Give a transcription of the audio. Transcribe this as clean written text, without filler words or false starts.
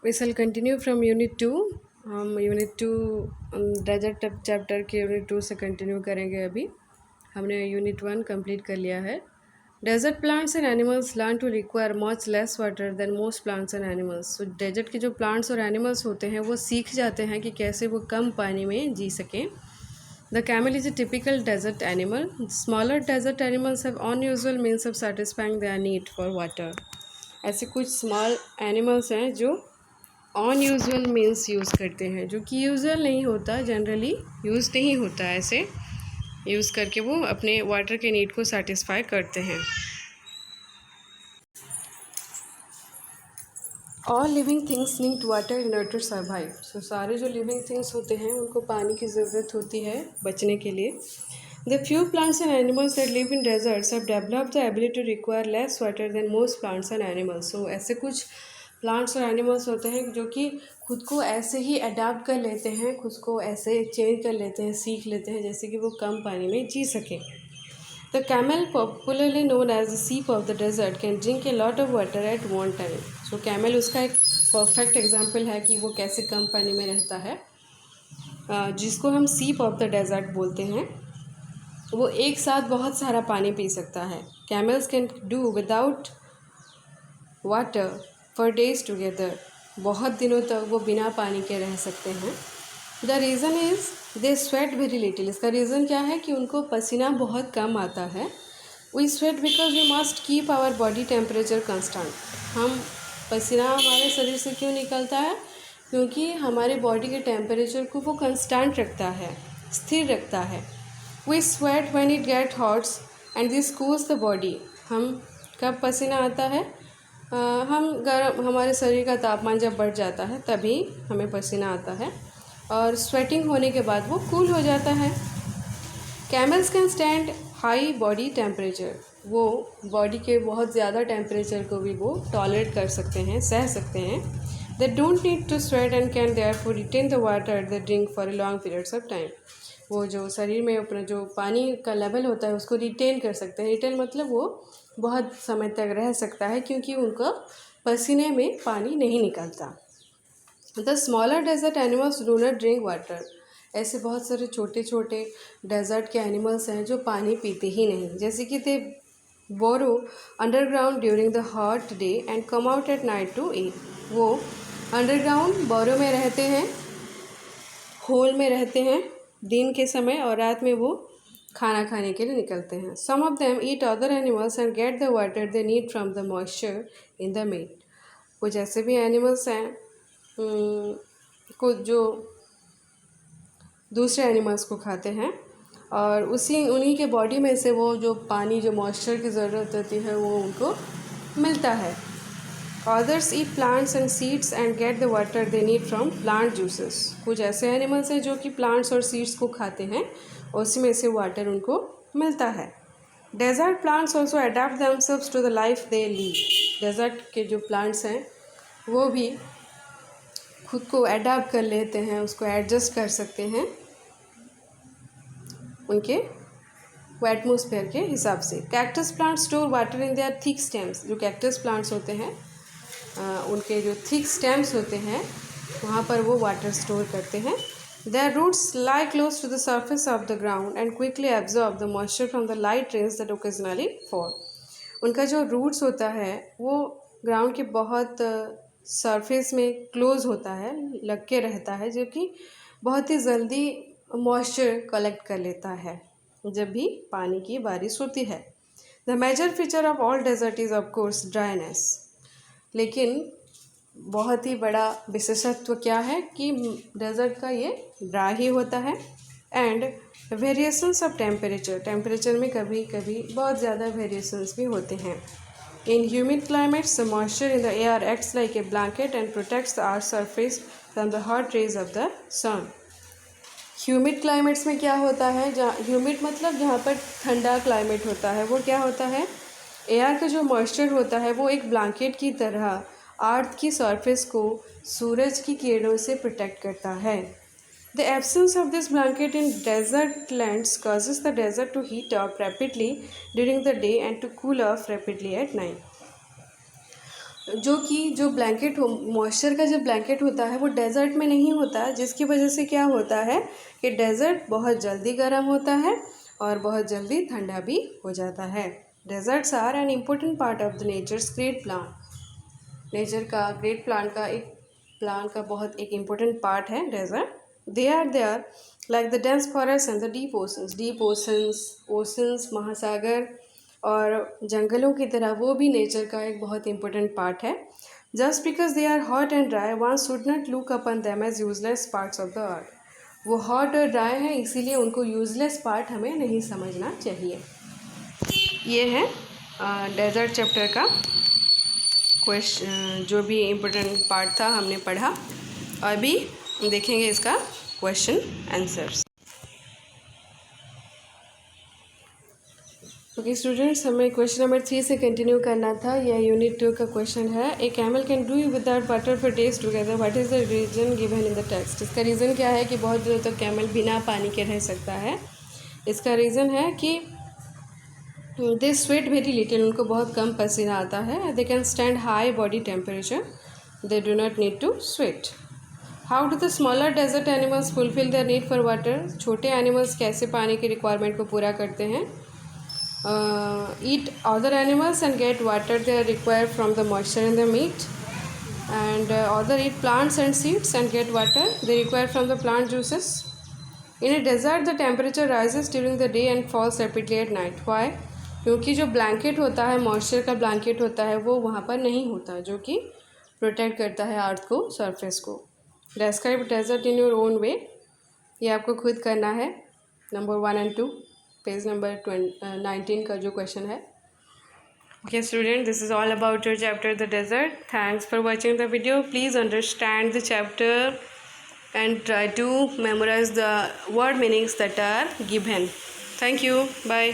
We shall continue from unit 2। हम unit 2 desert chapter के unit 2 से कंटिन्यू करेंगे। अभी हमने यूनिट 1 कंप्लीट कर लिया है। Desert plants and animals learn to require much less water than most plants and animals. So desert के जो प्लांट्स और एनिमल्स होते हैं वो सीख जाते हैं कि कैसे वो कम पानी में जी सकें। The camel is a typical desert animal. Smaller desert animals have unusual means of satisfying their need for water. ऐसे कुछ स्मॉल एनिमल्स हैं जो अनयूजुअल मीन्स यूज़ करते हैं, जो कि यूजुअल नहीं होता, जनरली यूज़ नहीं होता। ऐसे यूज़ करके वो अपने वाटर के नीड को सेटिस्फाई करते हैं। All living things need water in order to survive. So सारे जो लिविंग थिंग्स होते हैं उनको पानी की ज़रूरत होती है बचने के लिए। The few plants and animals that live in deserts have developed the ability to require less water than most plants and animals. So ऐसे कुछ प्लांट्स और एनिमल्स होते हैं जो कि खुद को ऐसे ही अडाप्ट कर लेते हैं, खुद को ऐसे चेंज कर लेते हैं, सीख लेते हैं जैसे कि वो कम पानी में जी सकें। The camel, popularly known as the ship of the desert, can drink a lot of water at one time. So camel उसका एक परफेक्ट एग्जाम्पल है कि वो कैसे कम पानी में रहता है, जिसको हम सीप ऑफ द डेजर्ट बोलते हैं। वो एक साथ बहुत सारा पानी पी सकता है। Camels can do without water for days together. बहुत दिनों तक वो बिना पानी के रह सकते हैं। The reason is they sweat very little. इसका रीज़न क्या है कि उनको पसीना बहुत कम आता है। We sweat because we must keep our body temperature constant. हम पसीना हमारे शरीर से क्यों निकलता है? क्योंकि हमारे बॉडी के टेम्परेचर को वो कंस्टेंट रखता है, स्थिर रखता है। We sweat when it get hots and this cools the body. हम कब पसीना आता है? हमारे शरीर का तापमान जब बढ़ जाता है तभी हमें पसीना आता है, और स्वेटिंग होने के बाद वो कूल हो जाता है। Camels can stand high body temperature. वो बॉडी के बहुत ज़्यादा टेम्परेचर को भी वो टॉलरेट कर सकते हैं, सह सकते हैं। They don't need to sweat and can therefore retain the water they drink for a long periods of time. वो जो शरीर में अपना जो पानी का लेवल होता है उसको रिटेन कर सकते हैं। रिटेन मतलब वो बहुत समय तक रह सकता है क्योंकि उनका पसीने में पानी नहीं निकलता। The smaller desert animals do not drink water. ऐसे बहुत सारे छोटे छोटे डेजर्ट के एनिमल्स हैं जो पानी पीते ही नहीं, जैसे कि they burrow underground during the hot day and come out at night to eat. वो अंडरग्राउंड बोरो में रहते हैं, होल में रहते हैं दिन के समय, और रात में वो खाना खाने के लिए निकलते हैं। Some of them eat other animals and get the water they need from the moisture in the meat. कुछ ऐसे भी एनिमल्स हैं कुछ जो दूसरे एनिमल्स को खाते हैं और उन्हीं के बॉडी में से वो जो पानी, जो मॉइस्चर की ज़रूरत होती है वो उनको मिलता है। Others eat plants and seeds and get the water they need from plant juices. कुछ ऐसे एनिमल्स हैं जो कि प्लांट्स और सीड्स को खाते हैं और उसी में से वाटर उनको मिलता है। Desert plants also adapt themselves to the life they lead. Desert के जो प्लांट्स हैं वो भी खुद को अडेप्ट कर लेते हैं, उसको एडजस्ट कर सकते हैं उनके एटमोसफेयर के हिसाब से। Cactus plants store water in their thick stems. जो कैक्टस प्लांट्स होते हैं उनके जो थिक स्टेम्स होते हैं वहाँ पर वो वाटर स्टोर करते हैं। Their roots lie close to the surface of the ground and quickly absorb the moisture from the light rains that occasionally fall. उनका जो रूट्स होता है वो ग्राउंड के बहुत सरफेस में क्लोज होता है, लग के रहता है, जो कि बहुत ही जल्दी मॉइस्चर कलेक्ट कर लेता है जब भी पानी की बारिश होती है। The major feature of all desert is of course dryness. लेकिन बहुत ही बड़ा विशेषत्व क्या है कि डेजर्ट का ये ड्राई ही होता है। एंड वेरिएशंस ऑफ टेम्परेचर में कभी कभी बहुत ज़्यादा वेरिएशंस भी होते हैं। In humid climates the moisture in the air acts like a blanket and protects the earth surface from the hot rays of the sun. Humid climates में क्या होता है, जहाँ ह्यूमिड मतलब जहाँ पर ठंडा क्लाइमेट होता है, वो क्या होता है, एयर का जो मॉइस्चर होता है वो एक ब्लैंकेट की तरह अर्थ की सरफेस को सूरज की किरणों से प्रोटेक्ट करता है। The absence of this blanket in desert lands causes the desert to heat up rapidly during the day and to cool off rapidly at night. जो ब्लैंकेट हो, मॉइस्चर का जो ब्लैंकेट होता है वो डेज़र्ट में नहीं होता, जिसकी वजह से क्या होता है कि डेज़र्ट बहुत जल्दी गर्म होता है और बहुत जल्दी ठंडा भी हो जाता है। Deserts are an important part of the nature's great plant. Nature का ग्रेट प्लांट का बहुत एक इम्पोर्टेंट पार्ट है desert. They are like the dense forest and the deep oceans, महासागर और जंगलों की तरह वो भी नेचर का एक बहुत इम्पोर्टेंट पार्ट है। Just because they are hot and dry one should not look upon them as useless parts of the earth. वो हॉट और ड्राई हैं, इसीलिए उनको यूजलेस पार्ट हमें नहीं समझना चाहिए। ये है डेजर्ट चैप्टर का क्वेश्चन, जो भी इम्पोर्टेंट पार्ट था हमने पढ़ा। अभी देखेंगे इसका क्वेश्चन आंसर्स। ओके स्टूडेंट्स, हमें क्वेश्चन नंबर 3 से कंटिन्यू करना था। यह यूनिट 2 का क्वेश्चन है। A camel can do without water for days together, what is the reason given in the text. इसका रीज़न क्या है कि बहुत दिनों तक कैमल बिना पानी के रह सकता है। इसका रीज़न है कि दे स्वेट वेरी लिटिल, उनको बहुत कम पसीना आता है। They can stand high body temperature, they do not need to sweat. How do the smaller desert animals fulfil their need for water. छोटे एनिमल्स कैसे पानी की रिक्वायरमेंट को पूरा करते हैं। Eat other animals and get water they require from the moisture in the meat, and other eat plants and seeds and get water they require from the plant juices. In a desert the temperature rises during the day and falls rapidly at night. Why? क्योंकि जो blanket होता है, moisture का blanket होता है, वो वहाँ पर नहीं होता, जो कि प्रोटेक्ट करता है अर्थ को, सरफेस को। Describe desert in your own way, ये आपको खुद करना है। नंबर 1 and 2 पेज नंबर 19 का जो क्वेश्चन है। Okay student, this is all about your chapter the desert. Thanks for watching the video. Please understand the chapter and try to memorize the word meanings that are given. Thank you. Bye.